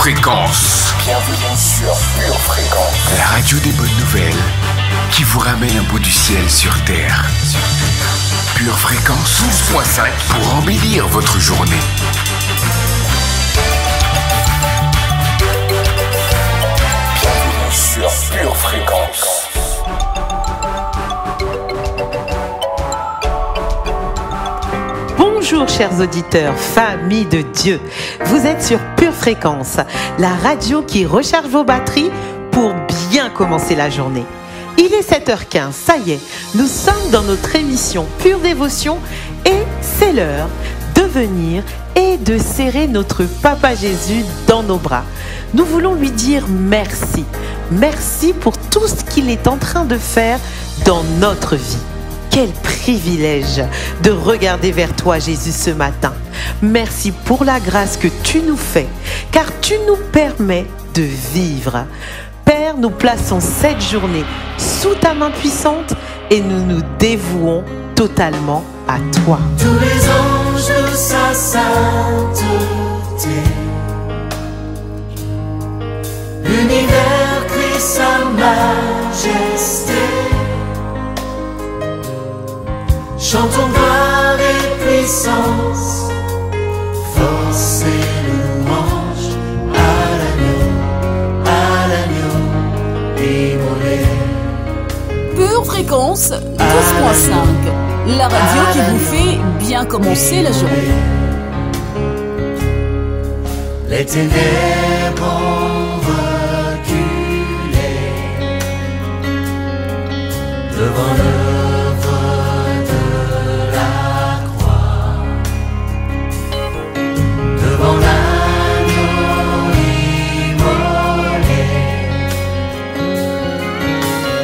Fréquence. Bienvenue sur Pure Fréquence. La radio des bonnes nouvelles qui vous ramène un bout du ciel sur Terre. Pure Fréquence 12.5 pour embellir votre journée. Bienvenue sur Pure Fréquence. Bonjour chers auditeurs, famille de Dieu. Vous êtes sur Pure Fréquence, la radio qui recharge vos batteries pour bien commencer la journée. Il est 7h15, ça y est, nous sommes dans notre émission Pure Dévotion et c'est l'heure de venir et de serrer notre Papa Jésus dans nos bras. Nous voulons lui dire merci. Merci pour tout ce qu'il est en train de faire dans notre vie. Quel privilège de regarder vers toi, Jésus, ce matin. Merci pour la grâce que tu nous fais, car tu nous permets de vivre. Père, nous plaçons cette journée sous ta main puissante et nous nous dévouons totalement à toi. Tous les anges de sa sainteté, l'univers crie sa majesté. Chantons gloire et puissance, force et louange à l'agneau immolé. Pure Fréquence 12.5, la radio qui vous fait bien commencer la journée. Les ténèbres ont reculé devant l'œuvre de la croix, devant l'agneau immolé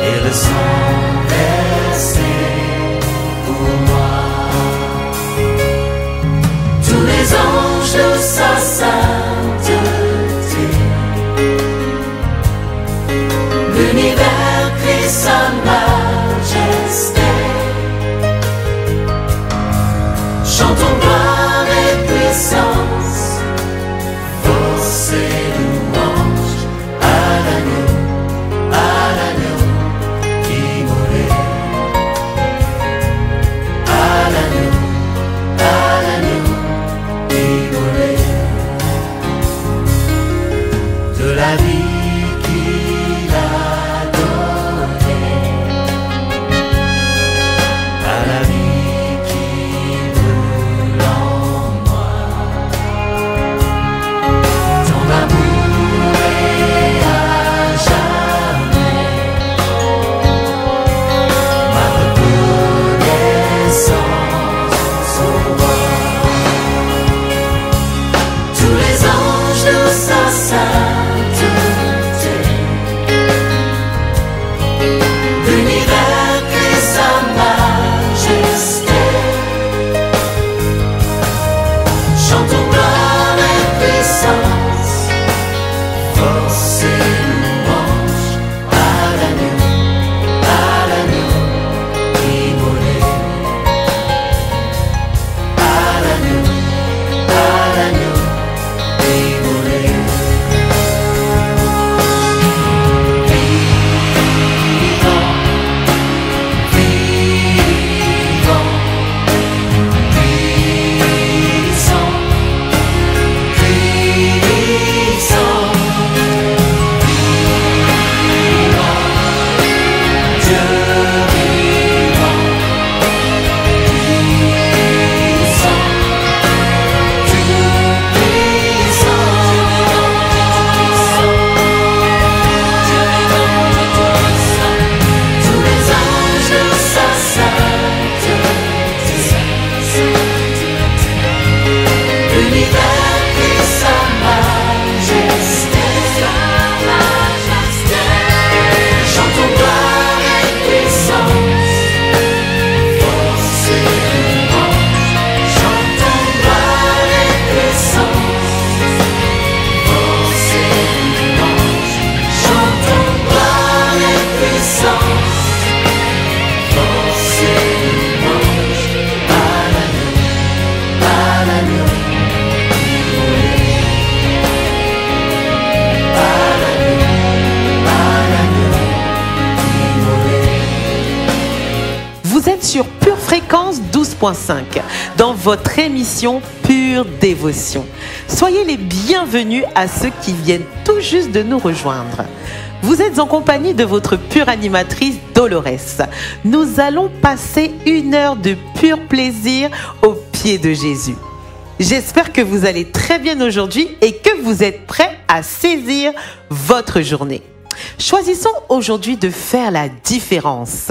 et le sang versé pour moi. Tous les anges de sa sainteté, l'univers crie sa majesté. Chantons gloire et puissance, force et louange à l'agneau immolé. À l'agneau immolé. De la vie qu'il a donnée à la vie qui brûle en moi. Ton amour est à jamais ma reconnaissance au roi. Tous les anges de sa sainteté, l'univers crie sa majesté. Chantons gloire et puissance, force et louange à l'agneau immolé. À l'agneau immolé. Vivant, puissant, puissant, vivant, Dieu vivant, puissant, tout puissant, tous les anges de sa sainteté, l'univers crie sa majesté. Chantons gloire et puissance, force et louange. Chantons gloire et puissance, force et louange. Chantons gloire et puissance, force et louange à l'agneau 12.5 dans votre émission Pure Dévotion. Soyez les bienvenus à ceux qui viennent tout juste de nous rejoindre. Vous êtes en compagnie de votre pure animatrice Dolores. Nous allons passer 1 heure de pur plaisir au pied de Jésus. J'espère que vous allez très bien aujourd'hui et que vous êtes prêts à saisir votre journée. Choisissons aujourd'hui de faire la différence.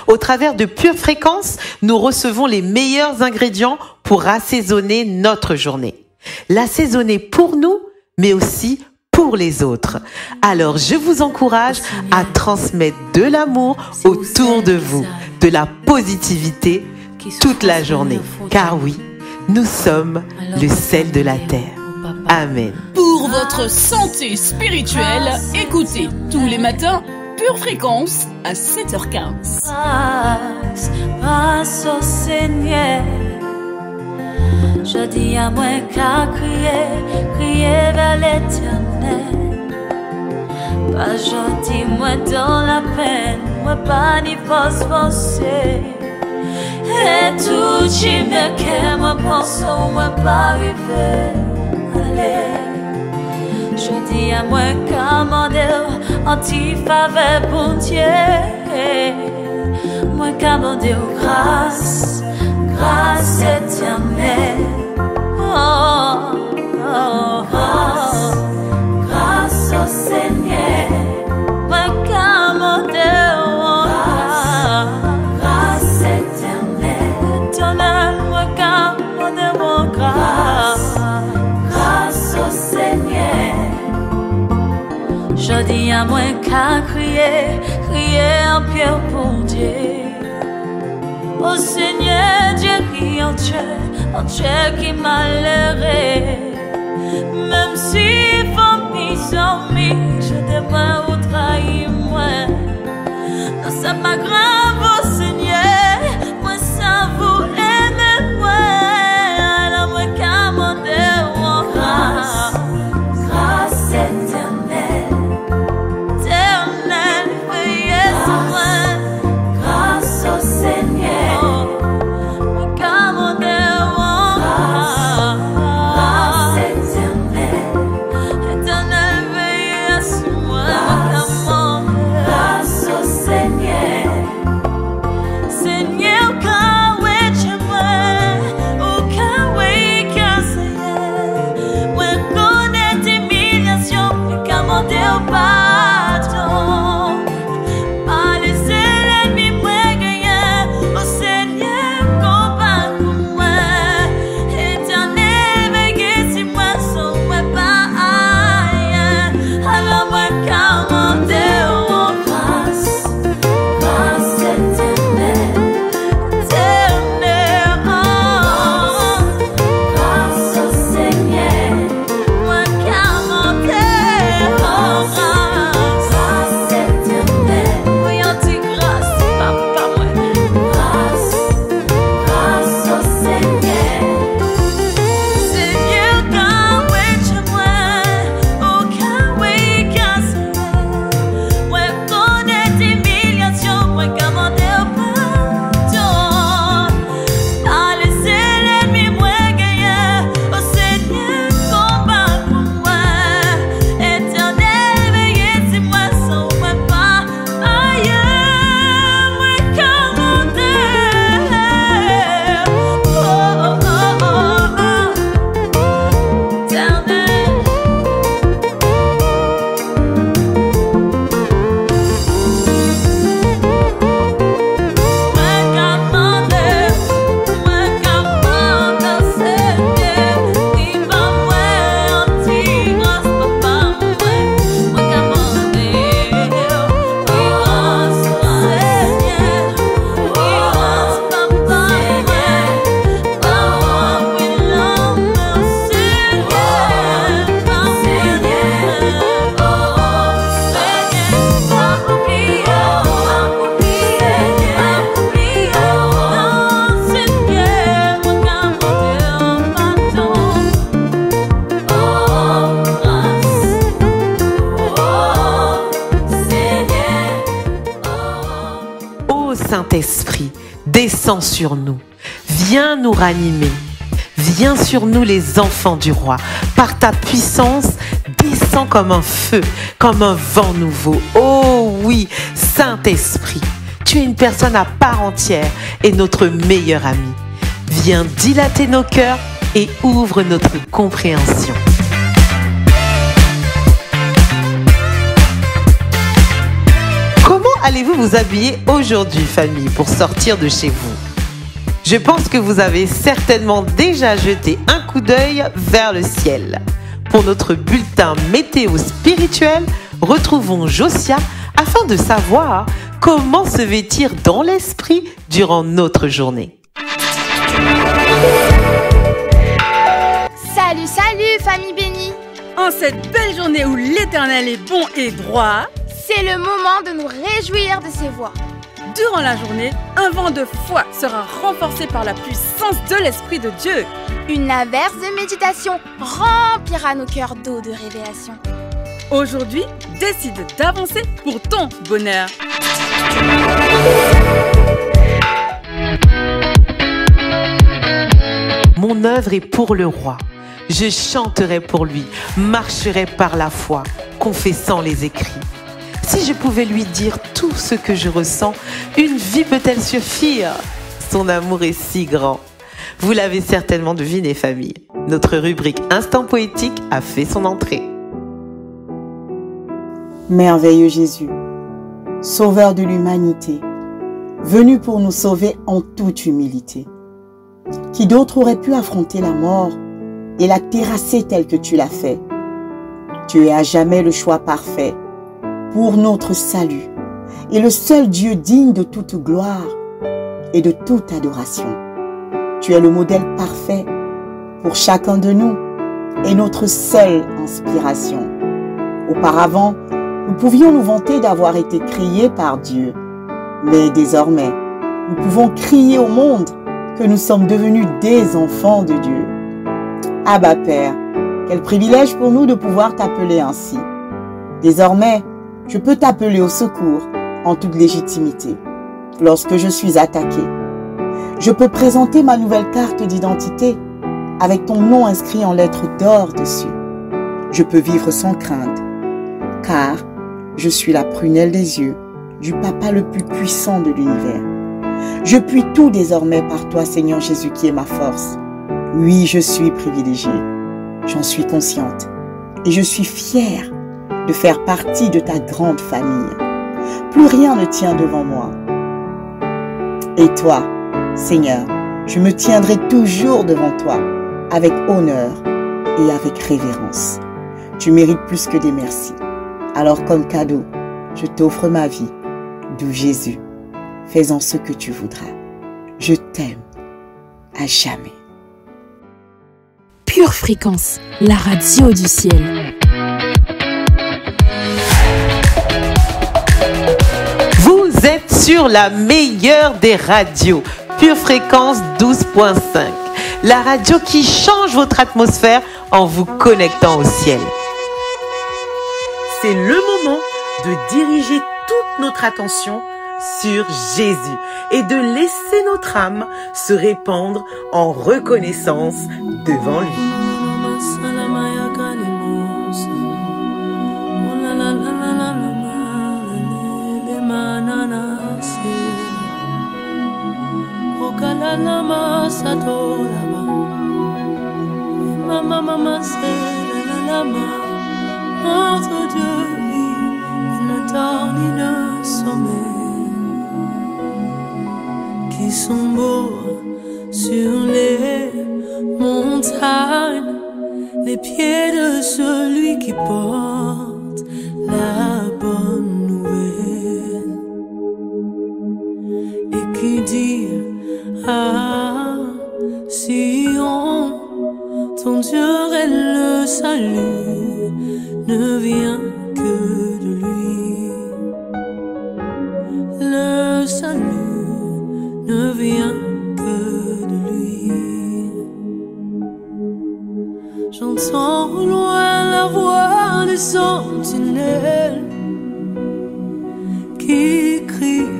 Au travers de Pure Fréquence, nous recevons les meilleurs ingrédients pour assaisonner notre journée. L'assaisonner pour nous, mais aussi pour les autres. Alors, je vous encourage à transmettre de l'amour autour de vous, de la positivité toute la journée. Car oui, nous sommes le sel de la terre. Amen. Pour votre santé spirituelle, écoutez tous les matins Pure Fréquence à 7h15. Grâce au Seigneur, je dis à moi qu'à crier vers l'Éternel. Pas gentil, moi dans la peine, moi pas ni forcer. Et tout qui me qu'aime, moi pense, moi pas arriver. Je dis à moi commander anti-faveur pour Dieu. Moi commander grâce, grâce éternelle. Oh, oh, oh, grâce au Seigneur. Moi commander grâce éternelle. Éternel, moi commander grâce. Je dis à moi qu'à crier en pierre pour Dieu. Au Seigneur, Dieu qui en Dieu qui m'a l'airé. Même si famille sans mis, je demande ou trahis moi. Non, c'est pas grave, au Seigneur, moi ça vous aime moi. Alors moi qu'à mon Dieu, grâce, grâce éternelle. Grâce au Seigneur, grâce éternelle, éternelle veille sur moi, grâce au Seigneur, Seigneur, quand chez moi, au cas qu'un Seigneur, moi connais tes humiliations, commander au pardon. Saint-Esprit, descends sur nous. Viens nous ranimer. Viens sur nous les enfants du roi. Par ta puissance, descends comme un feu, comme un vent nouveau. Oh oui, Saint-Esprit, tu es une personne à part entière et notre meilleur ami. Viens dilater nos cœurs et ouvre notre compréhension. Comment allez-vous vous habiller aujourd'hui, famille, pour sortir de chez vous? Je pense que vous avez certainement déjà jeté un coup d'œil vers le ciel. Pour notre bulletin météo spirituel, retrouvons Josia afin de savoir comment se vêtir dans l'esprit durant notre journée. Salut, salut, famille bénie! En cette belle journée où l'Éternel est bon et droit, c'est le moment de nous réjouir de ses voix. Durant la journée, un vent de foi sera renforcé par la puissance de l'Esprit de Dieu. Une averse de méditation remplira nos cœurs d'eau de révélation. Aujourd'hui, décide d'avancer pour ton bonheur. Mon œuvre est pour le roi. Je chanterai pour lui, marcherai par la foi, confessant les écrits. Si je pouvais lui dire tout ce que je ressens, une vie peut-elle suffire? Son amour est si grand. Vous l'avez certainement deviné, famille. Notre rubrique Instant poétique a fait son entrée. Merveilleux Jésus, sauveur de l'humanité, venu pour nous sauver en toute humilité. Qui d'autre aurait pu affronter la mort et la terrasser telle que tu l'as fait? Tu es à jamais le choix parfait pour notre salut et le seul Dieu digne de toute gloire et de toute adoration. Tu es le modèle parfait pour chacun de nous et notre seule inspiration. Auparavant, nous pouvions nous vanter d'avoir été créés par Dieu, mais désormais, nous pouvons crier au monde que nous sommes devenus des enfants de Dieu. Abba Père, quel privilège pour nous de pouvoir t'appeler ainsi. Désormais, je peux t'appeler au secours en toute légitimité. Lorsque je suis attaqué, je peux présenter ma nouvelle carte d'identité avec ton nom inscrit en lettres d'or dessus. Je peux vivre sans crainte, car je suis la prunelle des yeux du Papa le plus puissant de l'univers. Je puis tout désormais par toi, Seigneur Jésus, qui est ma force. Oui, je suis privilégiée, j'en suis consciente et je suis fière de faire partie de ta grande famille. Plus rien ne tient devant moi. Et toi, Seigneur, je me tiendrai toujours devant toi avec honneur et avec révérence. Tu mérites plus que des merci. Alors comme cadeau, je t'offre ma vie, d'où Jésus. Fais-en ce que tu voudras. Je t'aime à jamais. Pure Fréquence, la radio du ciel. Vous êtes sur la meilleure des radios, Pure Fréquence 12.5. La radio qui change votre atmosphère en vous connectant au ciel. C'est le moment de diriger toute notre attention sur Jésus et de laisser notre âme se répandre en reconnaissance devant lui. Entre Dieu et le temps ni le sommeil qui sont beaux sur les montagnes, les pieds de celui qui porte la bonne nouvelle et qui dit à Sion, ton Dieu est le salut, ne vient que de lui. Le salut ne vient que de lui. J'entends au loin la voix des sentinelles qui crient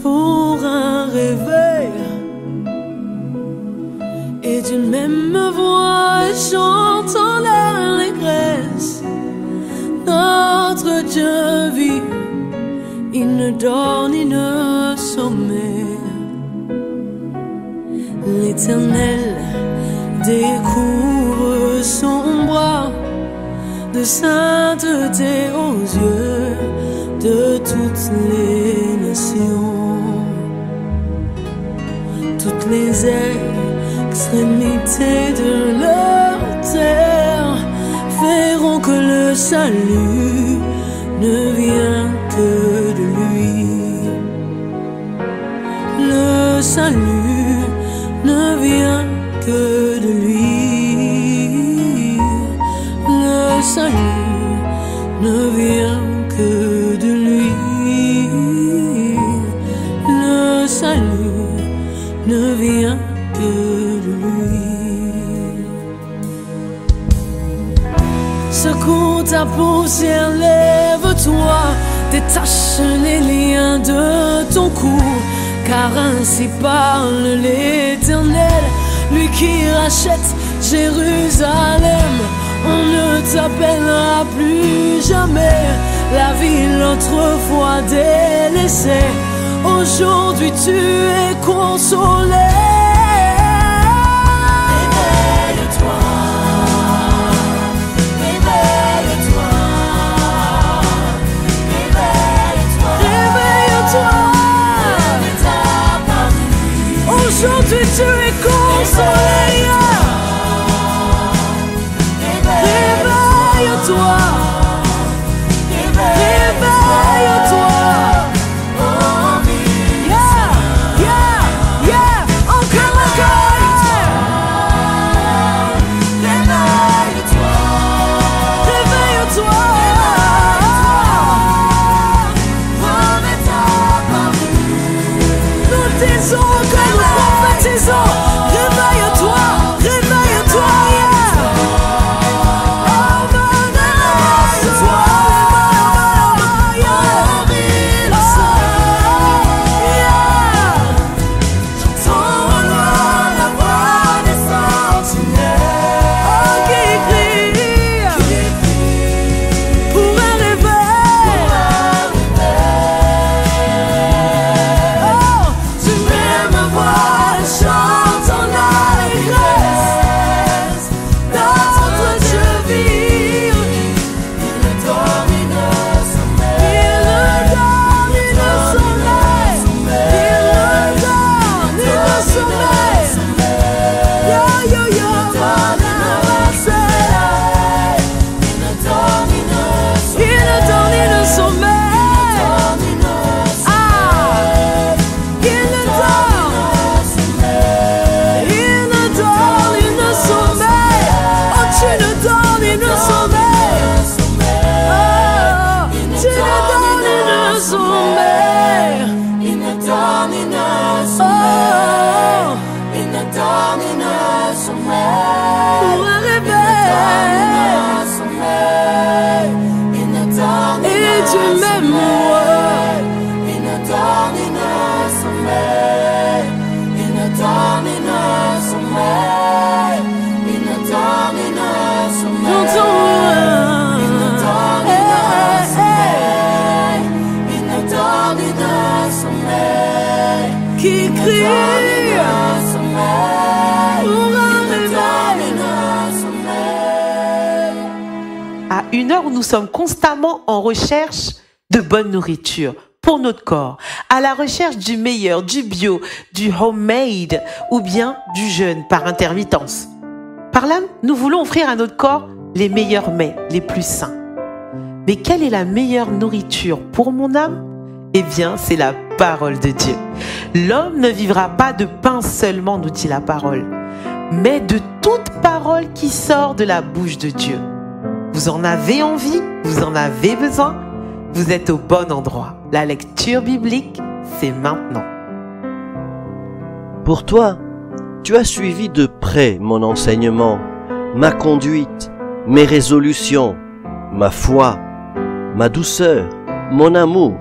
pour un réveil même voix chante en allégresse. Notre Dieu vit, il ne dort ni ne sommeille. L'Éternel découvre son bras de sainteté aux yeux de toutes les nations. Toutes les extrémités de leur terre verront que le salut ne vient que de lui. Le salut ne vient que de lui. Le salut ne vient que de lui. Le salut ne vient que de lui. Secoue ta poussière, lève-toi, détache les liens de ton cou, car ainsi parle l'Éternel, lui qui rachète Jérusalem. On ne t'appellera plus jamais la ville autrefois délaissée. Aujourd'hui tu es consolé. Réveille-toi, réveille-toi, réveille-toi, réveille-toi. Aujourd'hui tu es consolé. Réveille-toi, réveille-toi. Réveille-toi, réveille-toi, qui crie pour un réveil. À une heure où nous sommes constamment en recherche de bonne nourriture pour notre corps, à la recherche du meilleur, du bio, du homemade ou bien du jeûne par intermittence. Par là, nous voulons offrir à notre corps les meilleurs mets, les plus sains. Mais quelle est la meilleure nourriture pour mon âme? Eh bien, c'est la parole de Dieu. L'homme ne vivra pas de pain seulement, nous dit la parole, mais de toute parole qui sort de la bouche de Dieu. Vous en avez envie? Vous en avez besoin? Vous êtes au bon endroit. La lecture biblique, c'est maintenant. Pour toi, tu as suivi de près mon enseignement, ma conduite, mes résolutions, ma foi, ma douceur, mon amour,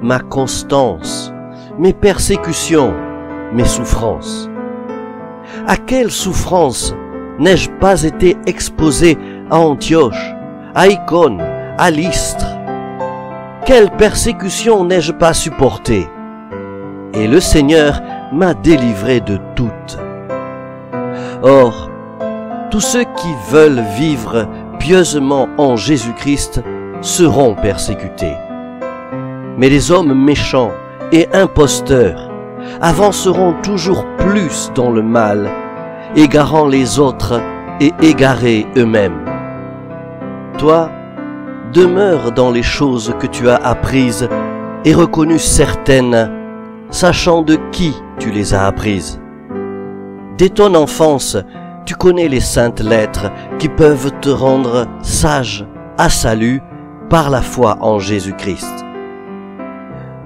ma constance, mes persécutions, mes souffrances. À quelle souffrance n'ai-je pas été exposé à Antioche, à Icône, à Lystre? Quelle persécution n'ai-je pas supportée? Et le Seigneur m'a délivré de toutes. Or, tous ceux qui veulent vivre pieusement en Jésus-Christ seront persécutés. Mais les hommes méchants et imposteurs avanceront toujours plus dans le mal, égarant les autres et égarés eux-mêmes. Toi, demeure dans les choses que tu as apprises et reconnues certaines, sachant de qui tu les as apprises. Dès ton enfance, tu connais les saintes lettres qui peuvent te rendre sage à salut par la foi en Jésus-Christ.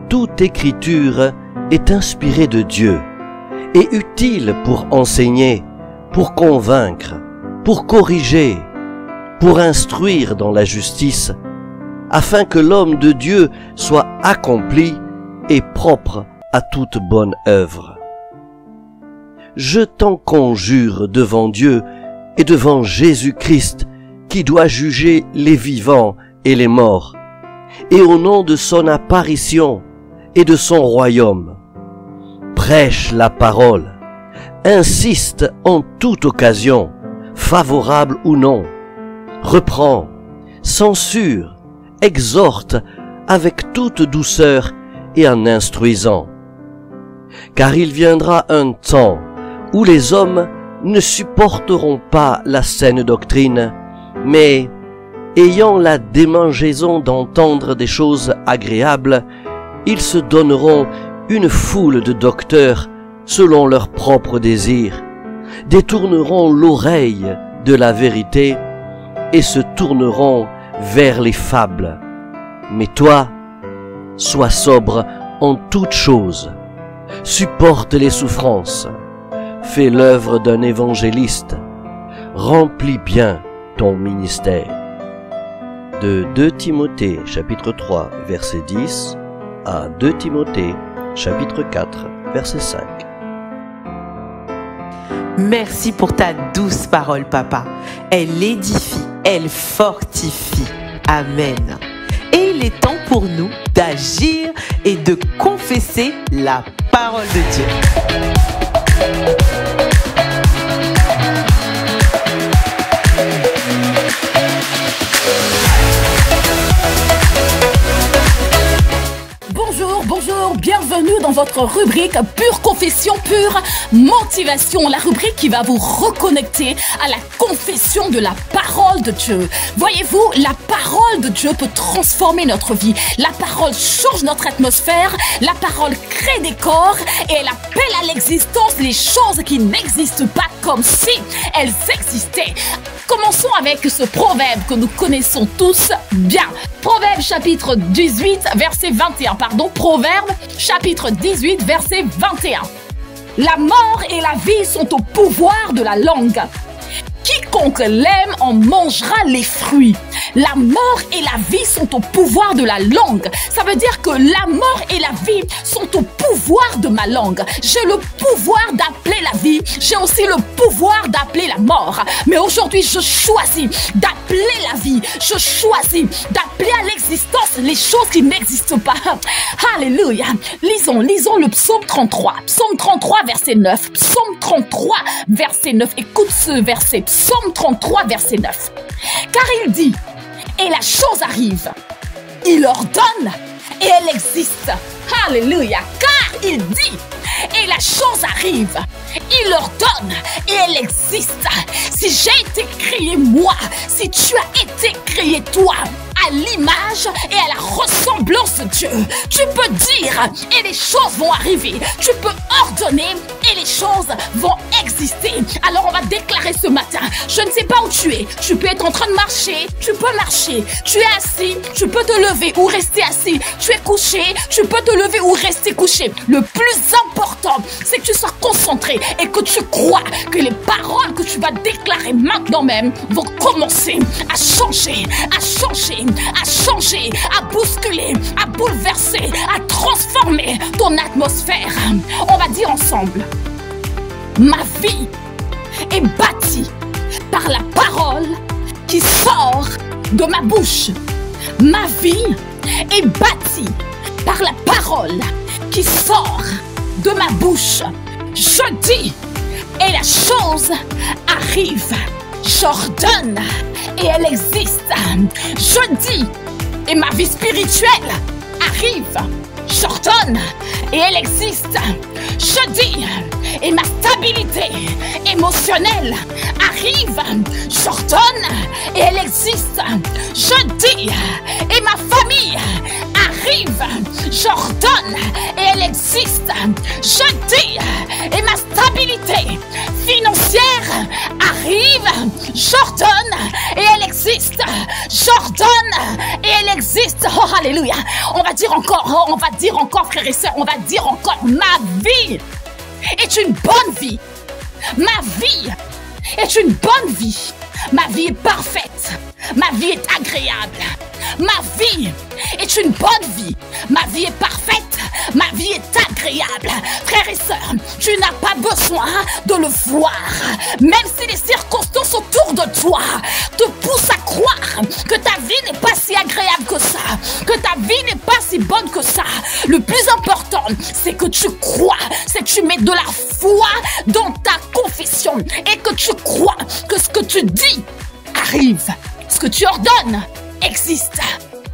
Toute écriture est inspirée de Dieu et utile pour enseigner, pour convaincre, pour corriger, pour instruire dans la justice, afin que l'homme de Dieu soit accompli et propre à toute bonne œuvre. Je t'en conjure devant Dieu et devant Jésus-Christ, qui doit juger les vivants et les morts, et au nom de son apparition et de son royaume. Prêche la parole, insiste en toute occasion, favorable ou non, reprend, censure, exhorte avec toute douceur et en instruisant. Car il viendra un temps où les hommes ne supporteront pas la saine doctrine, mais, ayant la démangeaison d'entendre des choses agréables, ils se donneront une foule de docteurs selon leurs propres désirs, détourneront l'oreille de la vérité et se tourneront vers les fables. Mais toi, sois sobre en toutes choses, supporte les souffrances, fais l'œuvre d'un évangéliste, remplis bien ton ministère. De 2 Timothée chapitre 3 verset 10 à 2 Timothée chapitre 4 verset 5. Merci pour ta douce parole, papa. Elle édifie, elle fortifie. Amen. Et il est temps pour nous d'agir et de confesser la parole de Dieu. Bonjour, bienvenue dans votre rubrique Pure Confession, Pure Motivation, la rubrique qui va vous reconnecter à la confession de la parole de Dieu. Voyez-vous, la parole de Dieu peut transformer notre vie. La parole change notre atmosphère, la parole crée des corps et elle appelle à l'existence les choses qui n'existent pas comme si elles existaient. Commençons avec ce proverbe que nous connaissons tous bien. Proverbe chapitre 18, verset 21. Proverbe chapitre 18, verset 21. La mort et la vie sont au pouvoir de la langue. Quiconque l'aime en mangera les fruits. La mort et la vie sont au pouvoir de la langue. Ça veut dire que la mort et la vie sont au pouvoir de ma langue. J'ai le pouvoir d'appeler la vie. J'ai aussi le pouvoir d'appeler la mort. Mais aujourd'hui, je choisis d'appeler la vie. Je choisis d'appeler à l'existence les choses qui n'existent pas. Alléluia. Lisons le psaume 33. Psaume 33, verset 9. Psaume 33, verset 9. Écoute ce verset. Psaume 33, verset 9. Car il dit, et la chose arrive, il ordonne et elle existe. Alléluia. Car il dit, et la chose arrive, il ordonne et elle existe. Si j'ai été créé moi, si tu as été créé toi, à l'image et à la ressemblance de Dieu, tu peux dire et les choses vont arriver. Tu peux ordonner et les choses vont exister. Alors on va déclarer ce matin, je ne sais pas où tu es. Tu peux être en train de marcher, tu peux marcher. Tu es assis, tu peux te lever ou rester assis. Tu es couché, tu peux te lever ou rester couché. Le plus important, c'est que tu sois concentré et que tu crois que les paroles que tu vas déclarer maintenant même vont commencer à changer, à bousculer, à bouleverser, à transformer ton atmosphère. On va dire ensemble, Ma vie est bâtie par la parole qui sort de ma bouche. Ma vie est bâtie par la parole qui sort de ma bouche. Je dis et la chose arrive. J'ordonne et elle existe. Je dis et ma vie spirituelle arrive. J'ordonne et elle existe. Je dis et ma stabilité émotionnelle arrive. J'ordonne et elle existe. Je dis et ma famille arrive. J'ordonne et elle existe. Je dis et ma stabilité financière arrive. J'ordonne et elle existe. J'ordonne et elle existe. Oh, alléluia. On va dire encore, frères et sœurs, on va dire encore, ma vie est une bonne vie. Ma vie est une bonne vie. Ma vie est parfaite. Ma vie est agréable. Ma vie est une bonne vie. Ma vie est parfaite. Ma vie est agréable. Frères et sœurs, tu n'as pas besoin de le voir. Même si les circonstances autour de toi te poussent à croire que ta vie n'est pas si agréable que ça, que ta vie n'est pas si bonne que ça. Le plus important, c'est que tu crois, c'est que tu mets de la foi dans ta confession et que tu crois que ce que tu dis arrive. Ce que tu ordonnes existe.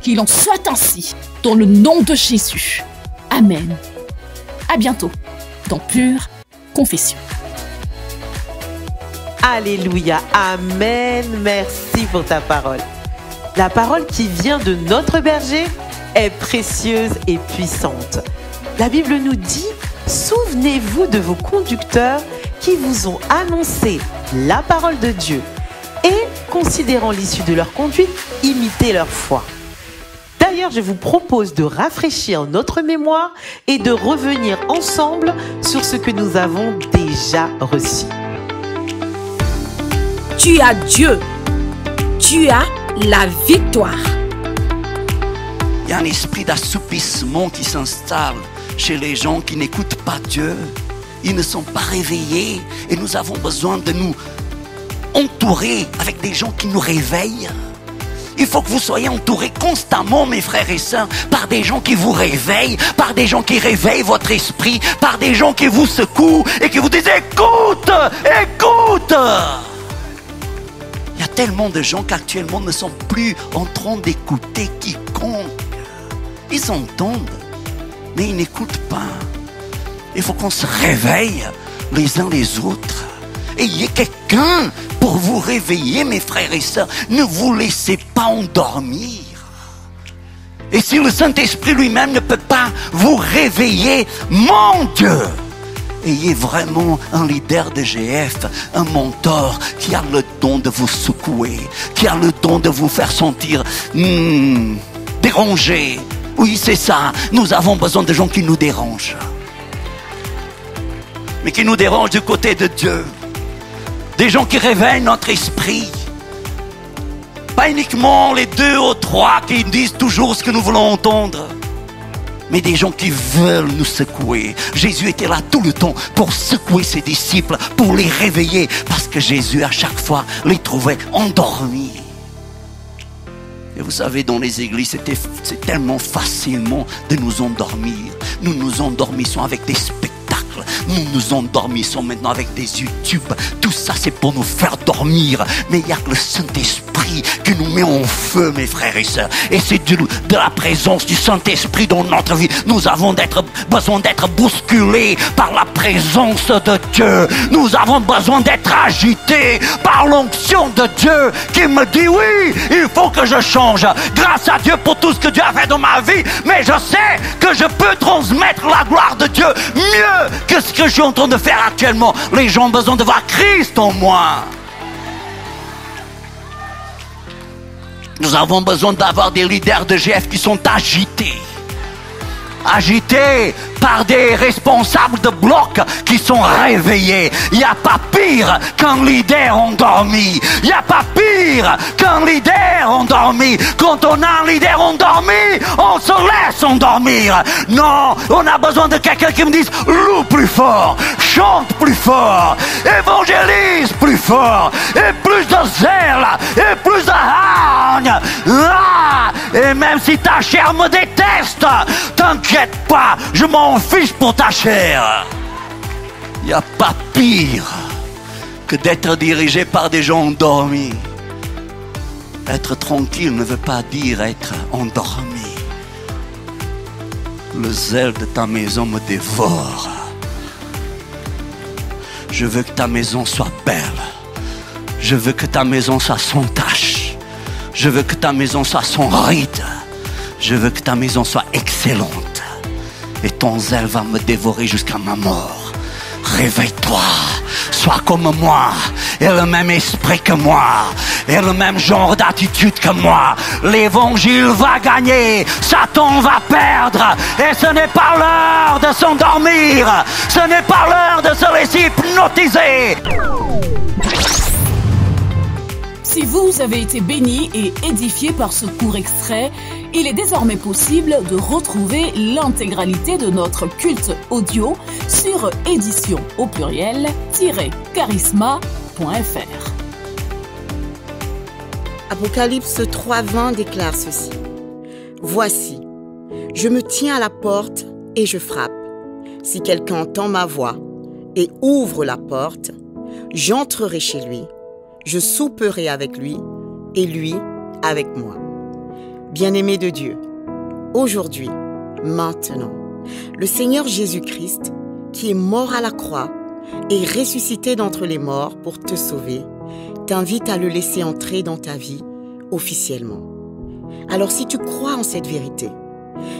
Qu'il en soit ainsi, dans le nom de Jésus. Amen. À bientôt dans Pure Confession. Alléluia. Amen. Merci pour ta parole. La parole qui vient de notre berger est précieuse et puissante. La Bible nous dit, souvenez-vous de vos conducteurs qui vous ont annoncé la parole de Dieu et, considérant l'issue de leur conduite, imitez leur foi. D'ailleurs, je vous propose de rafraîchir notre mémoire et de revenir ensemble sur ce que nous avons déjà reçu. Tu as Dieu. Tu as la victoire. Il y a un esprit d'assoupissement qui s'installe chez les gens qui n'écoutent pas Dieu. Ils ne sont pas réveillés et nous avons besoin de nous entourer avec des gens qui nous réveillent. Il faut que vous soyez entourés constamment, mes frères et sœurs, par des gens qui vous réveillent, par des gens qui réveillent votre esprit, par des gens qui vous secouent et qui vous disent « Écoute, écoute !» Il y a tellement de gens qui actuellement ne sont plus en train d'écouter quiconque. Ils entendent, mais ils n'écoutent pas. Il faut qu'on se réveille les uns les autres. Et il y a quelqu'un pour vous réveiller, mes frères et sœurs. Ne vous laissez pas endormir. Et si le Saint-Esprit lui-même ne peut pas vous réveiller, mon Dieu, ayez vraiment un leader de GF, un mentor qui a le don de vous secouer, qui a le don de vous faire sentir dérangé. Oui, c'est ça. Nous avons besoin de gens qui nous dérangent. Mais qui nous dérangent du côté de Dieu. Des gens qui réveillent notre esprit. Pas uniquement les 2 ou 3 qui disent toujours ce que nous voulons entendre. Mais des gens qui veulent nous secouer. Jésus était là tout le temps pour secouer ses disciples, pour les réveiller. Parce que Jésus, à chaque fois, les trouvait endormis. Et vous savez, dans les églises, c'est tellement facilement de nous endormir. Nous nous endormissons avec des spectacles. Nous nous endormissons maintenant avec des YouTube. Tout ça, c'est pour nous faire dormir. Mais il n'y a que le Saint-Esprit qui nous met en feu, mes frères et sœurs. Et c'est de la présence du Saint-Esprit dans notre vie. Nous avons besoin d'être bousculés par la présence de Dieu. Nous avons besoin d'être agités par l'onction de Dieu qui me dit oui, il faut que je change. Grâce à Dieu pour tout ce que Dieu a fait dans ma vie. Mais je sais que je peux transmettre la gloire de Dieu mieux que ce que je suis en train de faire actuellement. Les gens ont besoin de voir Christ en moi. Nous avons besoin d'avoir des leaders de GF qui sont agités. Agités par des responsables de bloc qui sont réveillés. Il n'y a pas pire qu'un leader endormi. Il n'y a pas pire endormir qu'un leader endormi. Quand on a un leader endormi, on se laisse endormir. Non, on a besoin de quelqu'un qui me dise loue plus fort, chante plus fort, évangélise plus fort, et plus de zèle, et plus de hargne. Ah, et même si ta chair me déteste, t'inquiète pas, je m'en fiche pour ta chair. Il n'y a pas pire que d'être dirigé par des gens endormis. Être tranquille ne veut pas dire être endormi. Le zèle de ta maison me dévore. Je veux que ta maison soit belle. Je veux que ta maison soit sans tache. Je veux que ta maison soit sans ride. Je veux que ta maison soit excellente. Et ton zèle va me dévorer jusqu'à ma mort. Réveille-toi, sois comme moi, et le même esprit que moi, et le même genre d'attitude que moi. L'évangile va gagner, Satan va perdre, et ce n'est pas l'heure de s'endormir, ce n'est pas l'heure de se laisser hypnotiser. Si vous avez été béni et édifié par ce court extrait, il est désormais possible de retrouver l'intégralité de notre culte audio sur édition au pluriel-charisma.fr. Apocalypse 3:20 déclare ceci. Voici, je me tiens à la porte et je frappe. Si quelqu'un entend ma voix et ouvre la porte, j'entrerai chez lui. Je souperai avec lui et lui avec moi. Bien-aimés de Dieu, aujourd'hui, maintenant, le Seigneur Jésus-Christ, qui est mort à la croix et ressuscité d'entre les morts pour te sauver, t'invite à le laisser entrer dans ta vie officiellement. Alors si tu crois en cette vérité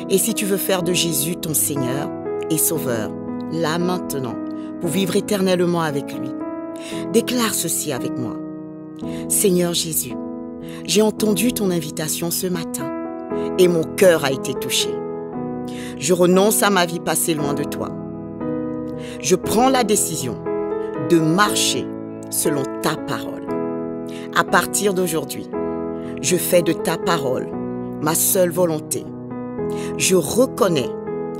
et si tu veux faire de Jésus ton Seigneur et Sauveur, là maintenant, pour vivre éternellement avec lui, déclare ceci avec moi. Seigneur Jésus, j'ai entendu ton invitation ce matin et mon cœur a été touché. Je renonce à ma vie passée loin de toi. Je prends la décision de marcher selon ta parole. À partir d'aujourd'hui, je fais de ta parole ma seule volonté. Je reconnais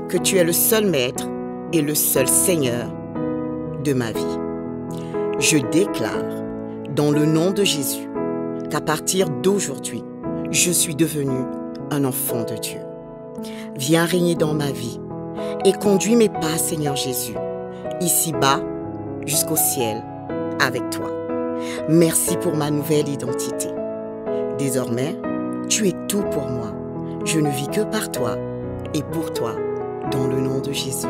que tu es le seul maître et le seul Seigneur de ma vie. Je déclare dans le nom de Jésus qu'à partir d'aujourd'hui, je suis devenu un enfant de Dieu. Viens régner dans ma vie et conduis mes pas, Seigneur Jésus, ici-bas jusqu'au ciel avec toi. Merci pour ma nouvelle identité. Désormais, tu es tout pour moi. Je ne vis que par toi et pour toi, dans le nom de Jésus.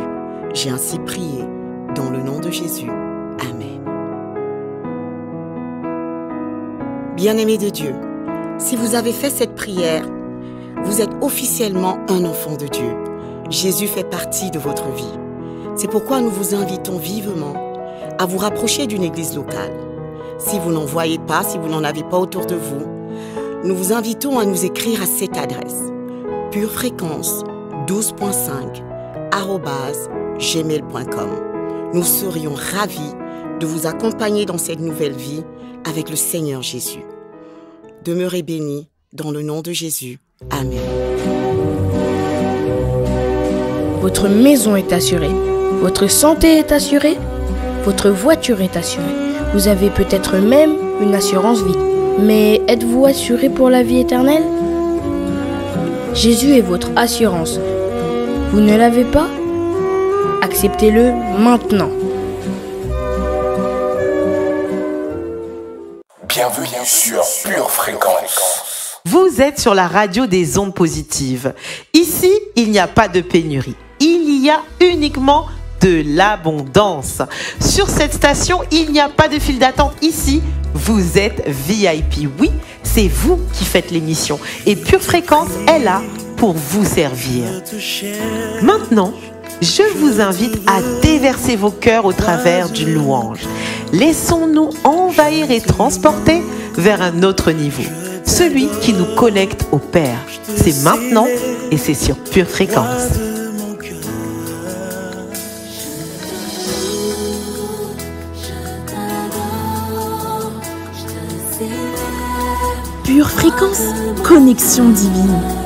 J'ai ainsi prié dans le nom de Jésus. Amen. Bien-aimés de Dieu, si vous avez fait cette prière, vous êtes officiellement un enfant de Dieu. Jésus fait partie de votre vie. C'est pourquoi nous vous invitons vivement à vous rapprocher d'une église locale. Si vous n'en voyez pas, si vous n'en avez pas autour de vous, nous vous invitons à nous écrire à cette adresse purefréquence12.5@gmail.com. Nous serions ravis de vous accompagner dans cette nouvelle vie avec le Seigneur Jésus. Demeurez bénis dans le nom de Jésus. Amen. Votre maison est assurée, votre santé est assurée, votre voiture est assurée. Vous avez peut-être même une assurance vie. Mais êtes-vous assuré pour la vie éternelle? Jésus est votre assurance. Vous ne l'avez pas? Acceptez-le maintenant. Bienvenue sur Pure Fréquence. Vous êtes sur la radio des ondes positives. Ici, il n'y a pas de pénurie. Il y a uniquement de l'abondance. Sur cette station, il n'y a pas de file d'attente. Ici, vous êtes VIP. Oui, c'est vous qui faites l'émission. Et Pure Fréquence est là pour vous servir. Maintenant, je vous invite à déverser vos cœurs au travers d'une louange. Laissons-nous envahir et transporter vers un autre niveau. Celui qui nous connecte au Père. C'est maintenant et c'est sur Pure Fréquence. Je Pure Fréquence, connexion divine.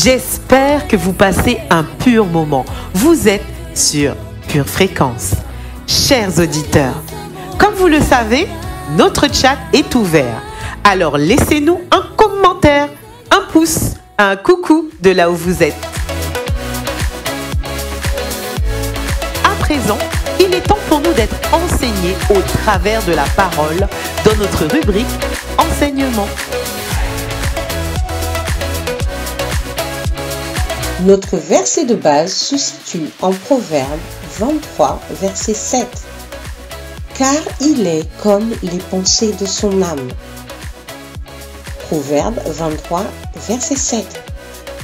J'espère que vous passez un pur moment. Vous êtes sur Pure Fréquence. Chers auditeurs, comme vous le savez, notre chat est ouvert. Alors laissez-nous un commentaire, un pouce, un coucou de là où vous êtes. À présent, il est temps pour nous d'être enseignés au travers de la parole dans notre rubrique Enseignement. Notre verset de base se situe en Proverbe 23, verset 7. Car il est comme les pensées de son âme. Proverbe 23, verset 7.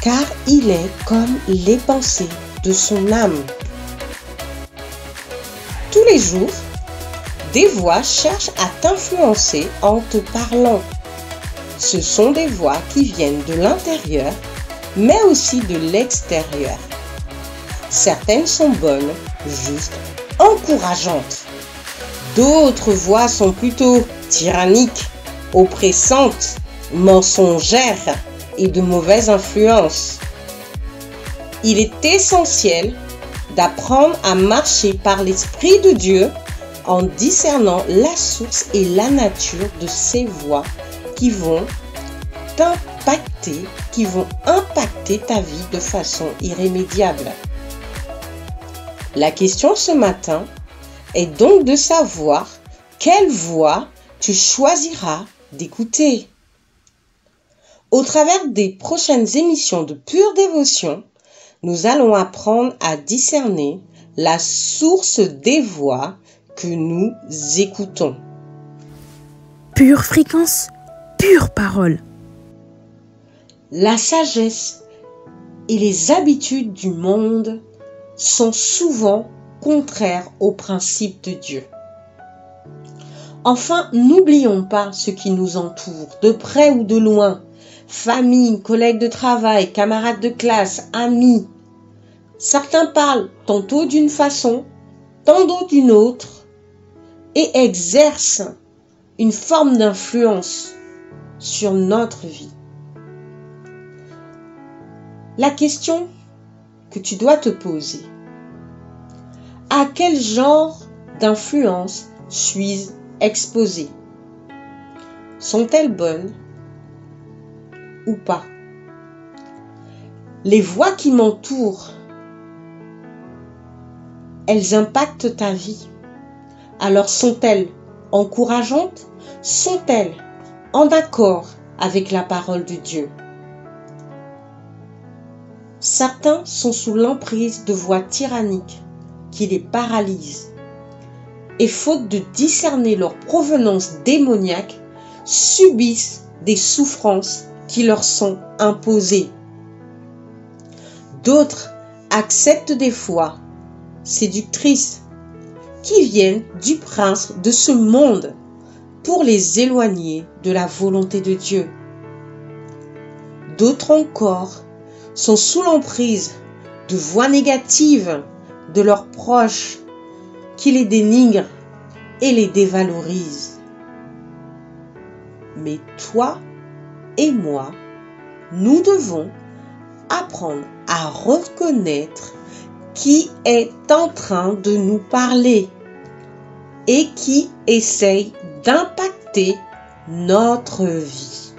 Car il est comme les pensées de son âme. Tous les jours, des voix cherchent à t'influencer en te parlant. Ce sont des voix qui viennent de l'intérieur, mais aussi de l'extérieur. Certaines sont bonnes, juste encourageantes. D'autres voix sont plutôt tyranniques, oppressantes, mensongères et de mauvaise influence. Il est essentiel d'apprendre à marcher par l'Esprit de Dieu en discernant la source et la nature de ces voix qui vont qui vont impacter ta vie de façon irrémédiable. La question ce matin est donc de savoir quelle voix tu choisiras d'écouter. Au travers des prochaines émissions de Pure Dévotion, nous allons apprendre à discerner la source des voix que nous écoutons. Pure fréquence, pure parole. La sagesse et les habitudes du monde sont souvent contraires aux principes de Dieu. Enfin, n'oublions pas ce qui nous entoure, de près ou de loin, famille, collègues de travail, camarades de classe, amis. Certains parlent tantôt d'une façon, tantôt d'une autre, et exercent une forme d'influence sur notre vie. La question que tu dois te poser: à quel genre d'influence suis-je exposé? Sont-elles bonnes ou pas? Les voix qui m'entourent, elles impactent ta vie. Alors sont-elles encourageantes? Sont-elles en accord avec la parole de Dieu? Certains sont sous l'emprise de voix tyranniques qui les paralysent et faute de discerner leur provenance démoniaque, subissent des souffrances qui leur sont imposées. D'autres acceptent des voix séductrices qui viennent du prince de ce monde pour les éloigner de la volonté de Dieu. D'autres encore sont sous l'emprise de voix négatives de leurs proches qui les dénigrent et les dévalorisent. Mais toi et moi, nous devons apprendre à reconnaître qui est en train de nous parler et qui essaye d'impacter notre vie.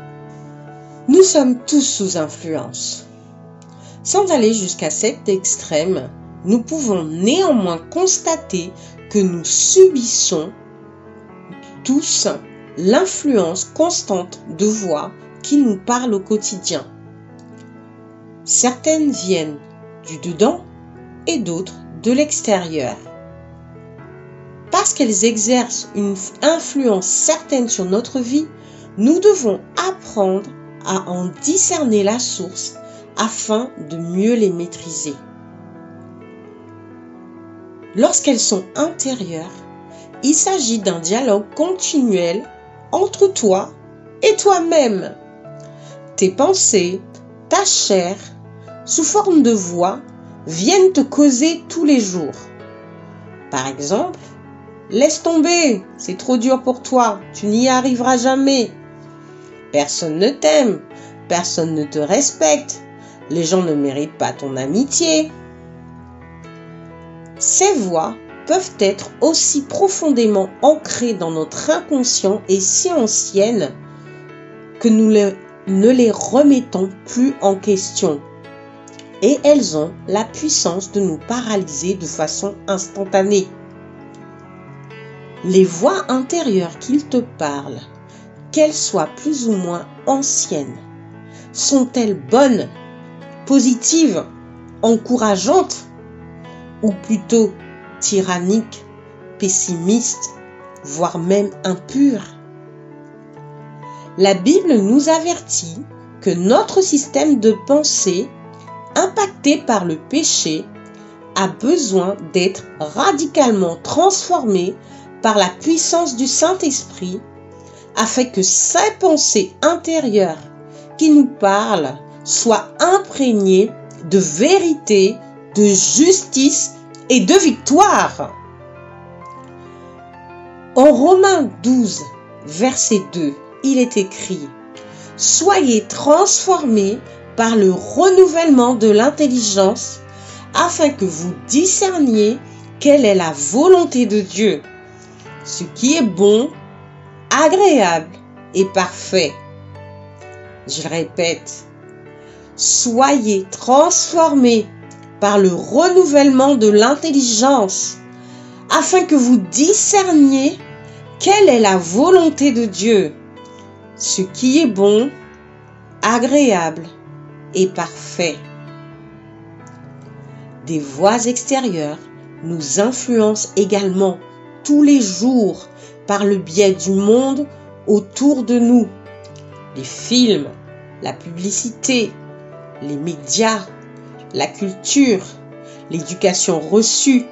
Nous sommes tous sous influence. Sans aller jusqu'à cet extrême, nous pouvons néanmoins constater que nous subissons tous l'influence constante de voix qui nous parlent au quotidien. Certaines viennent du dedans et d'autres de l'extérieur. Parce qu'elles exercent une influence certaine sur notre vie, nous devons apprendre à en discerner la source afin de mieux les maîtriser. Lorsqu'elles sont intérieures, il s'agit d'un dialogue continuel entre toi et toi-même. Tes pensées, ta chair, sous forme de voix, viennent te causer tous les jours. Par exemple, laisse tomber, c'est trop dur pour toi, tu n'y arriveras jamais. Personne ne t'aime, personne ne te respecte, les gens ne méritent pas ton amitié. Ces voix peuvent être aussi profondément ancrées dans notre inconscient et si anciennes que nous ne les remettons plus en question. Et elles ont la puissance de nous paralyser de façon instantanée. Les voix intérieures qu'ils te parlent, qu'elles soient plus ou moins anciennes, sont-elles bonnes, positives, encourageantes ou plutôt tyranniques, pessimistes, voire même impures? La Bible nous avertit que notre système de pensée, impacté par le péché, a besoin d'être radicalement transformé par la puissance du Saint-Esprit afin que ces pensées intérieures qui nous parlent soient imprégnées de vérité, de justice et de victoire. En Romains 12, verset 2, il est écrit: « Soyez transformés par le renouvellement de l'intelligence, afin que vous discerniez quelle est la volonté de Dieu, ce qui est bon, agréable et parfait. » Je le répète, soyez transformés par le renouvellement de l'intelligence afin que vous discerniez quelle est la volonté de Dieu, ce qui est bon, agréable et parfait. Des voix extérieures nous influencent également tous les jours par le biais du monde autour de nous. Les films, la publicité, les médias, la culture, l'éducation reçue,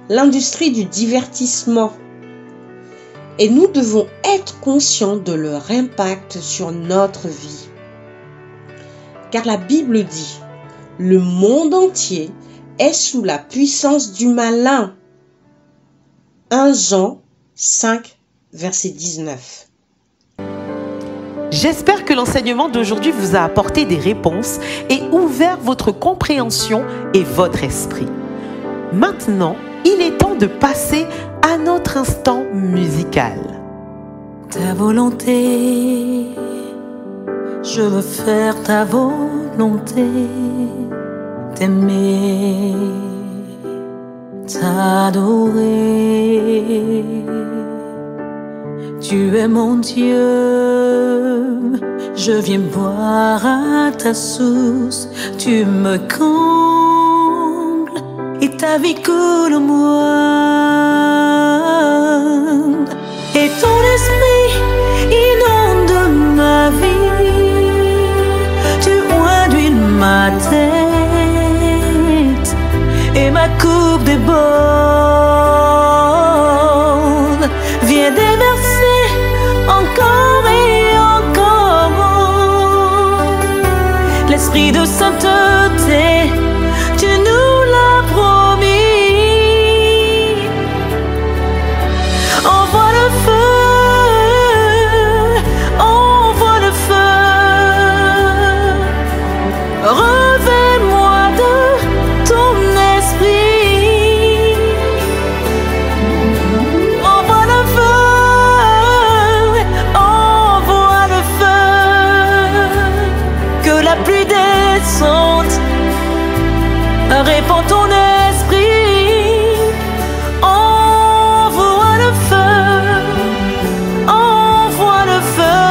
l'industrie du divertissement. Et nous devons être conscients de leur impact sur notre vie. Car la Bible dit, le monde entier est sous la puissance du malin. 1 Jean 5, verset 19. J'espère que l'enseignement d'aujourd'hui vous a apporté des réponses et ouvert votre compréhension et votre esprit. Maintenant, il est temps de passer à notre instant musical. Ta volonté, je veux faire ta volonté, t'aimer, t'adorer. Tu es mon Dieu, je viens boire à ta source, tu me combles et ta vie coule en moi. Et ton esprit inonde ma vie, tu induis ma tête et ma coupe déborde. Viens déverser encore et encore l'esprit de sainteté, tu nous l'as promis. Envoie le feu, envoie le feu. Revêt-moi de ton esprit. Envoie le feu, envoie le feu. Que la pluie descende, répand ton esprit. Envoie le feu, envoie le feu.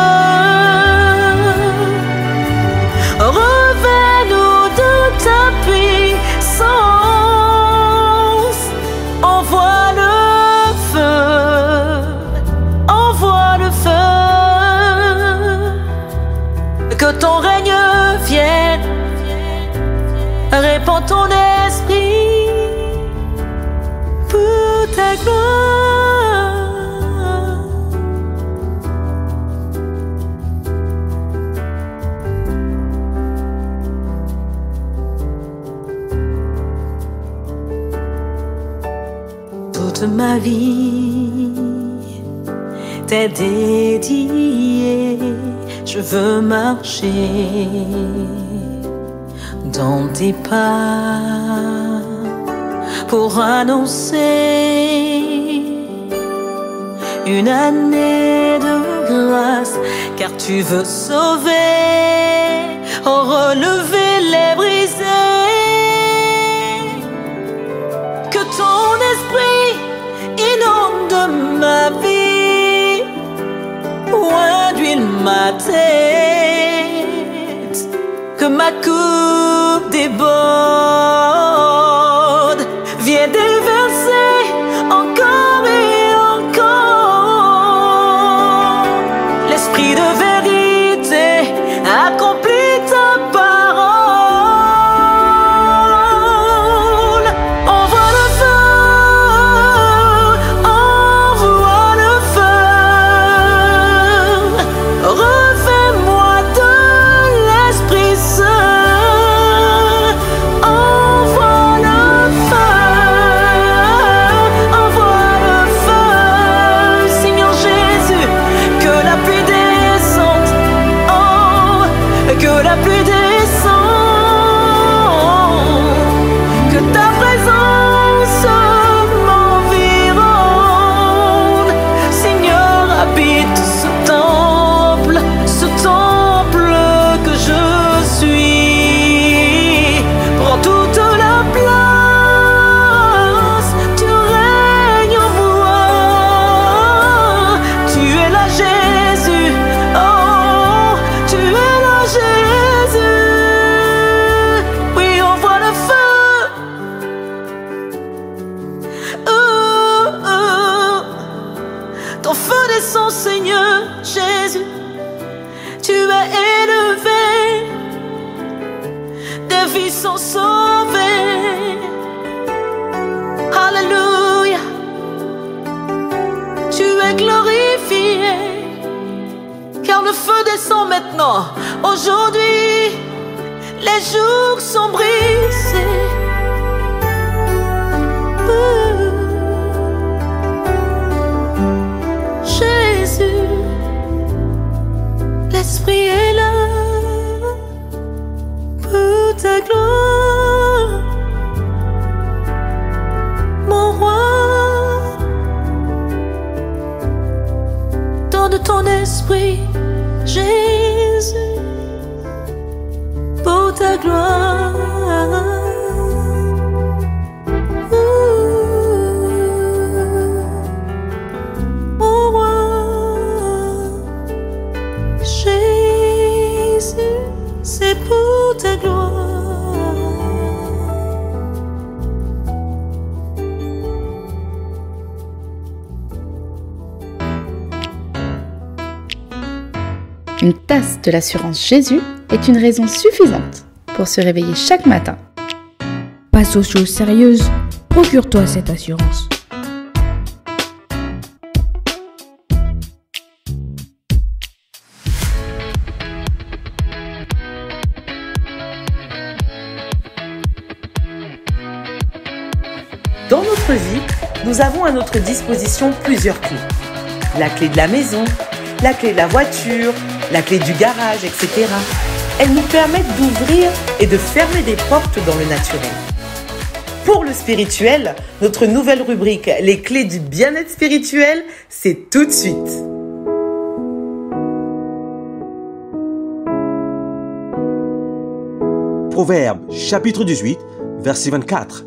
Revêt-nous de ta puissance. Envoie le feu, envoie le feu. Que ton règne vienne, répand ton esprit pour ta gloire. Toute ma vie t'est dédiée, je veux marcher dans tes pas pour annoncer une année de grâce, car tu veux sauver, relever les brisés. Que ton esprit inonde ma vie, ou induit ma tête, que ma coupe déborde. Viens déverser encore et encore l'esprit de vérité, accomplis ta parole. Envoie le feu, envoie le feu. Refais-moi de l'Esprit Saint. sont sauvés. Alléluia. Tu es glorifié, car le feu descend maintenant. Aujourd'hui, les jours sont brisés. Jésus, l'Esprit est là pour ta gloire, mon roi. Donne ton esprit, Jésus, pour ta gloire. Mon roi, Jésus, c'est pour ta gloire. Une tasse de l'assurance Jésus est une raison suffisante pour se réveiller chaque matin. Passe aux choses sérieuses, procure-toi cette assurance. Dans notre vie, nous avons à notre disposition plusieurs clés. La clé de la maison, la clé de la voiture, la clé du garage, etc. Elles nous permettent d'ouvrir et de fermer des portes dans le naturel. Pour le spirituel, notre nouvelle rubrique « Les clés du bien-être spirituel », c'est tout de suite. Proverbe, chapitre 18, verset 24.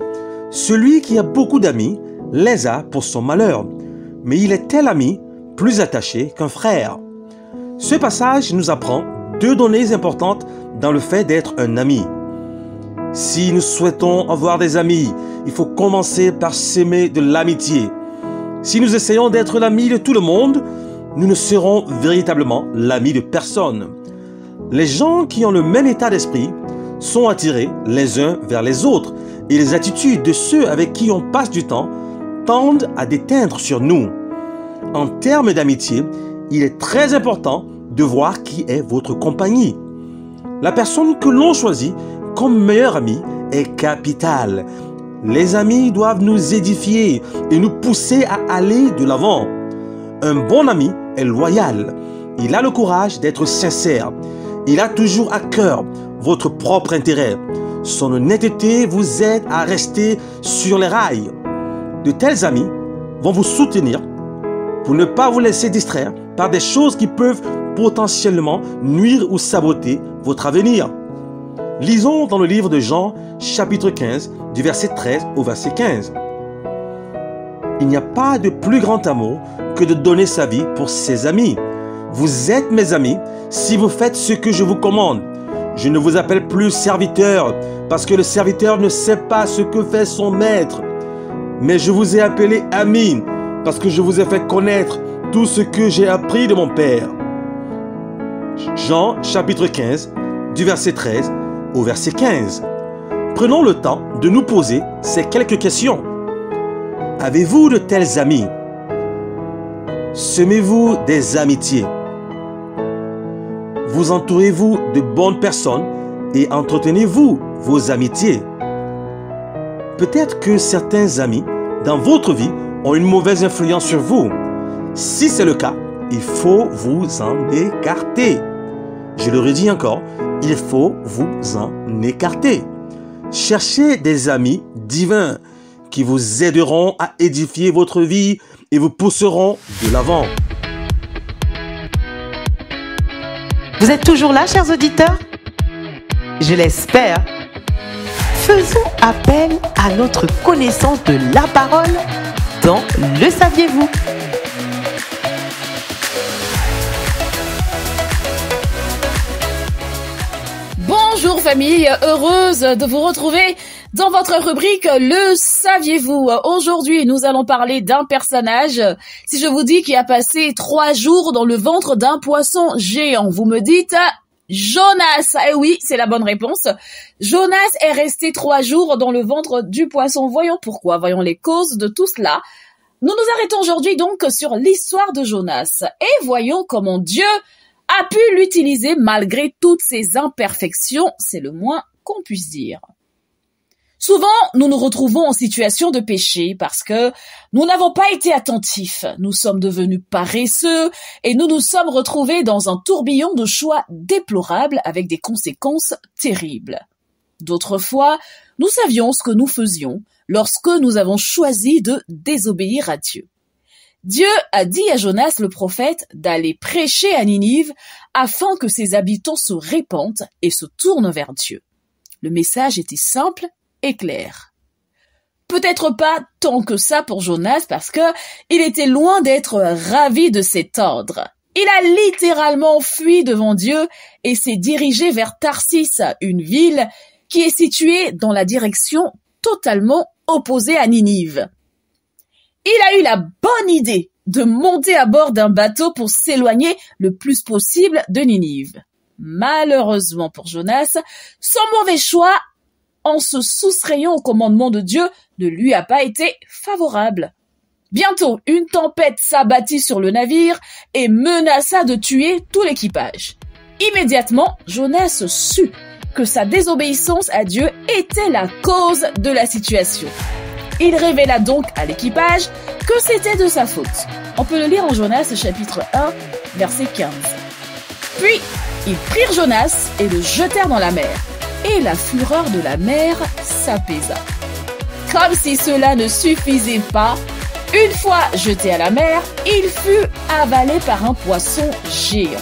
Celui qui a beaucoup d'amis les a pour son malheur, mais il est tel ami plus attaché qu'un frère. Ce passage nous apprend deux données importantes dans le fait d'être un ami. Si nous souhaitons avoir des amis, il faut commencer par s'aimer de l'amitié. Si nous essayons d'être l'ami de tout le monde, nous ne serons véritablement l'ami de personne. Les gens qui ont le même état d'esprit sont attirés les uns vers les autres et les attitudes de ceux avec qui on passe du temps tendent à déteindre sur nous. En termes d'amitié, il est très important de voir qui est votre compagnie. La personne que l'on choisit comme meilleur ami est capitale. Les amis doivent nous édifier et nous pousser à aller de l'avant. Un bon ami est loyal. Il a le courage d'être sincère. Il a toujours à cœur votre propre intérêt. Son honnêteté vous aide à rester sur les rails. De tels amis vont vous soutenir pour ne pas vous laisser distraire par des choses qui peuvent potentiellement nuire ou saboter votre avenir. Lisons dans le livre de Jean, chapitre 15, du verset 13 au verset 15. Il n'y a pas de plus grand amour que de donner sa vie pour ses amis. Vous êtes mes amis si vous faites ce que je vous commande. Je ne vous appelle plus serviteur, parce que le serviteur ne sait pas ce que fait son maître. Mais je vous ai appelé amis, parce que je vous ai fait connaître tout ce que j'ai appris de mon Père. Jean chapitre 15, du verset 13 au verset 15. Prenons le temps de nous poser ces quelques questions. Avez-vous de tels amis? Semez-vous des amitiés? Vous entourez-vous de bonnes personnes et entretenez-vous vos amitiés? Peut-être que certains amis dans votre vie ont une mauvaise influence sur vous. Si c'est le cas, il faut vous en écarter. Je le redis encore, il faut vous en écarter. Cherchez des amis divins qui vous aideront à édifier votre vie et vous pousseront de l'avant. Vous êtes toujours là, chers auditeurs? Je l'espère. Faisons appel à notre connaissance de la parole dans Le Saviez-vous? Bonjour famille, heureuse de vous retrouver dans votre rubrique Le Saviez-vous? Aujourd'hui, nous allons parler d'un personnage. Si je vous dis qu'il a passé 3 jours dans le ventre d'un poisson géant, vous me dites Jonas. Eh oui, c'est la bonne réponse. Jonas est resté 3 jours dans le ventre du poisson. Voyons pourquoi, voyons les causes de tout cela. Nous nous arrêtons aujourd'hui donc sur l'histoire de Jonas et voyons comment Dieu a pu l'utiliser malgré toutes ses imperfections, c'est le moins qu'on puisse dire. Souvent, nous nous retrouvons en situation de péché parce que nous n'avons pas été attentifs, nous sommes devenus paresseux et nous nous sommes retrouvés dans un tourbillon de choix déplorables avec des conséquences terribles. D'autres fois, nous savions ce que nous faisions lorsque nous avons choisi de désobéir à Dieu. Dieu a dit à Jonas le prophète d'aller prêcher à Ninive afin que ses habitants se répandent et se tournent vers Dieu. Le message était simple et clair. Peut-être pas tant que ça pour Jonas parce que il était loin d'être ravi de cet ordre. Il a littéralement fui devant Dieu et s'est dirigé vers Tarsis, une ville qui est située dans la direction totalement opposée à Ninive. Il a eu la bonne idée de monter à bord d'un bateau pour s'éloigner le plus possible de Ninive. Malheureusement pour Jonas, son mauvais choix en se soustrayant au commandement de Dieu ne lui a pas été favorable. Bientôt, une tempête s'abattit sur le navire et menaça de tuer tout l'équipage. Immédiatement, Jonas sut que sa désobéissance à Dieu était la cause de la situation. Il révéla donc à l'équipage que c'était de sa faute. On peut le lire en Jonas chapitre 1, verset 15. Puis, ils prirent Jonas et le jetèrent dans la mer. Et la fureur de la mer s'apaisa. Comme si cela ne suffisait pas, une fois jeté à la mer, il fut avalé par un poisson géant.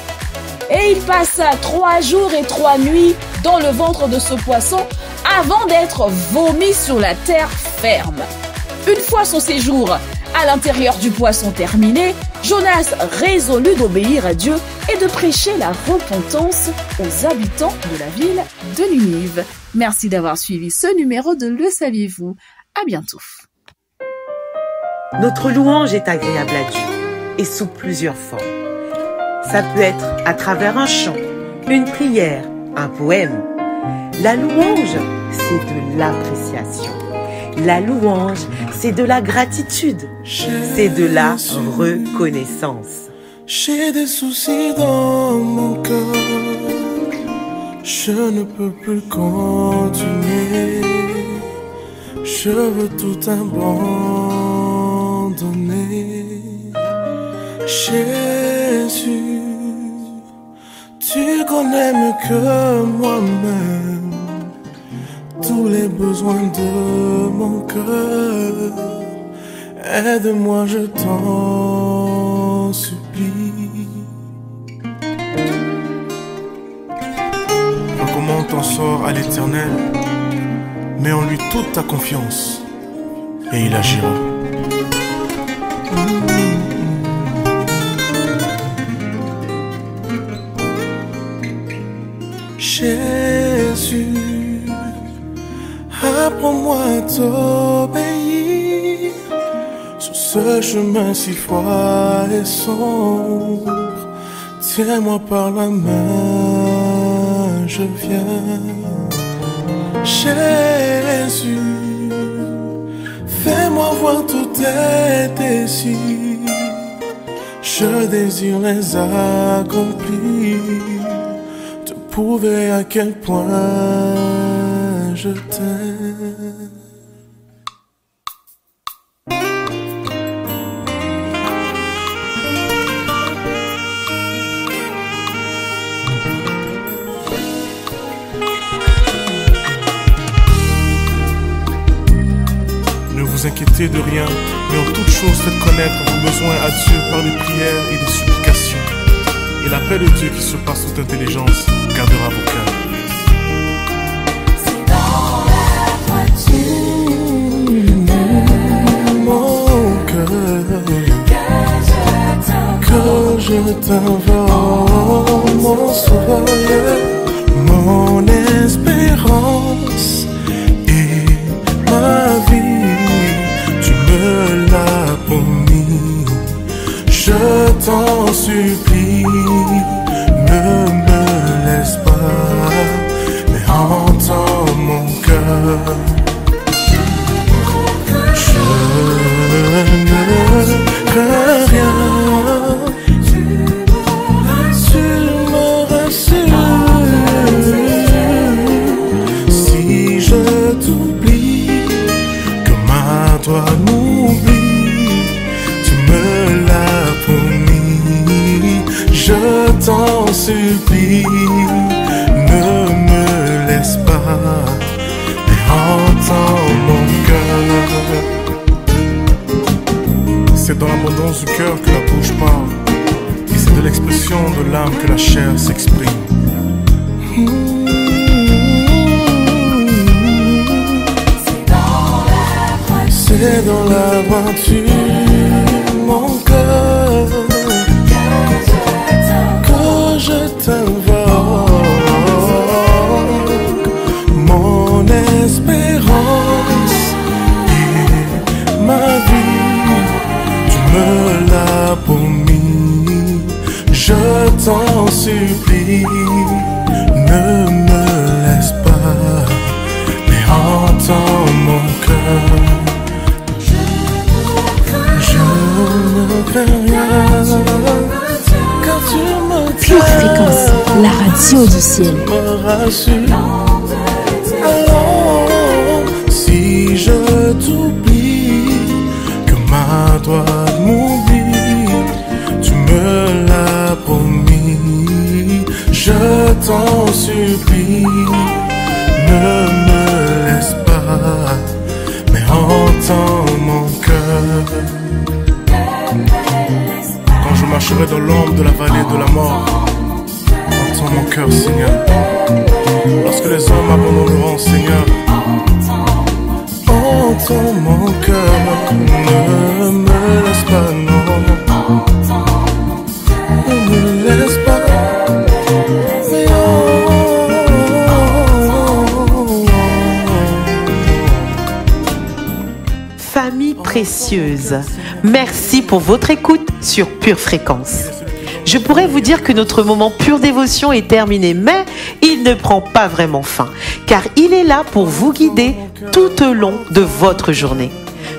Et il passa 3 jours et 3 nuits dans le ventre de ce poisson avant d'être vomi sur la terre ferme. Une fois son séjour à l'intérieur du poisson terminé, Jonas résolut d'obéir à Dieu et de prêcher la repentance aux habitants de la ville de Ninive. Merci d'avoir suivi ce numéro de Le Saviez-vous. À bientôt. Notre louange est agréable à Dieu et sous plusieurs formes. Ça peut être à travers un chant, une prière, un poème. La louange, c'est de l'appréciation. La louange, c'est de la gratitude. C'est de la reconnaissance. J'ai des soucis dans mon cœur. Je ne peux plus continuer. Je veux tout abandonner. Jésus, tu connais mieux que moi-même tous les besoins de mon cœur. Aide-moi, je t'en supplie. Recommande ton sort à l'Éternel, mets en lui toute ta confiance et il agira. Jésus, apprends-moi à t'obéir sur ce chemin si froid et sombre. Tiens-moi par la main, je viens. Jésus, fais-moi voir tous tes désirs. Je désire les accomplir. Prouver à quel point je t'aime. Ne vous inquiétez de rien, mais en toute chose faites connaître vos besoins à Dieu par des prières et des supplications. Et la paix de Dieu qui surpasse toute intelligence gardera vos cœurs. C'est dans la droiture de mon cœur que je t'invoque, mon sauveur, mon espérance et ma vie. Tu me l'as promis, je t'en supplie. Ne me laisse crains rien. Tu me rassures. Si je t'oublie, comme un doigt m'oublie, tu me l'as promis. Je t'en supplie, ne me laisse pas, mais entends mon cœur. C'est dans l'abondance du cœur que la bouche parle, et c'est de l'expression de l'âme que la chair s'exprime. C'est dans la voiture, mon cœur, que je t'invoque, mon espérance et ma vie. Tu me l'as promis, je t'en supplie, ne me laisse pas, mais entends mon cœur. Pure Fréquence, la radio du ciel. Alors, si je t'oublie, que ma droite m'oublie, tu me l'as promis, je t'en supplie, ne me laisse pas, mais entends mon cœur. Quand je marcherai dans l'ombre de la vallée de la mort, entends mon cœur, Seigneur. Lorsque les hommes abandonneront, Seigneur, entends mon cœur. Ne me laisse pas, non, ne me laisse pas, mais Famille précieuse, merci pour votre écoute sur Pure Fréquence. Je pourrais vous dire que notre moment pure dévotion est terminé, mais il ne prend pas vraiment fin, car il est là pour vous guider tout au long de votre journée.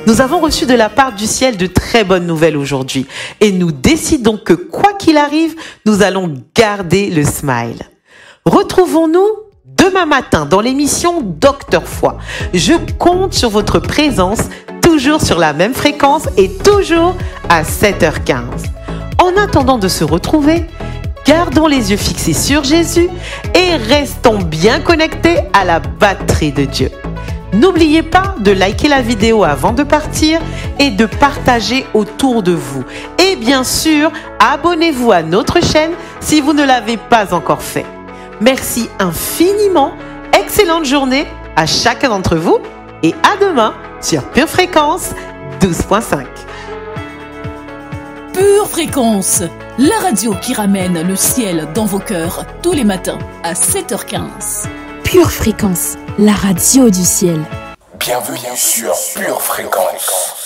Nous avons reçu de la part du ciel de très bonnes nouvelles aujourd'hui, et nous décidons que quoi qu'il arrive, nous allons garder le smile. Retrouvons-nous demain matin dans l'émission Docteur Foi. Je compte sur votre présence, toujours sur la même fréquence et toujours à 7h15. En attendant de se retrouver, gardons les yeux fixés sur Jésus et restons bien connectés à la batterie de Dieu. N'oubliez pas de liker la vidéo avant de partir et de partager autour de vous. Et bien sûr, abonnez-vous à notre chaîne si vous ne l'avez pas encore fait. Merci infiniment, excellente journée à chacun d'entre vous et à demain sur Pure Fréquence 12.5. Pure Fréquence, la radio qui ramène le ciel dans vos cœurs tous les matins à 7h15. Pure Fréquence, la radio du ciel. Bienvenue sur Pure Fréquence.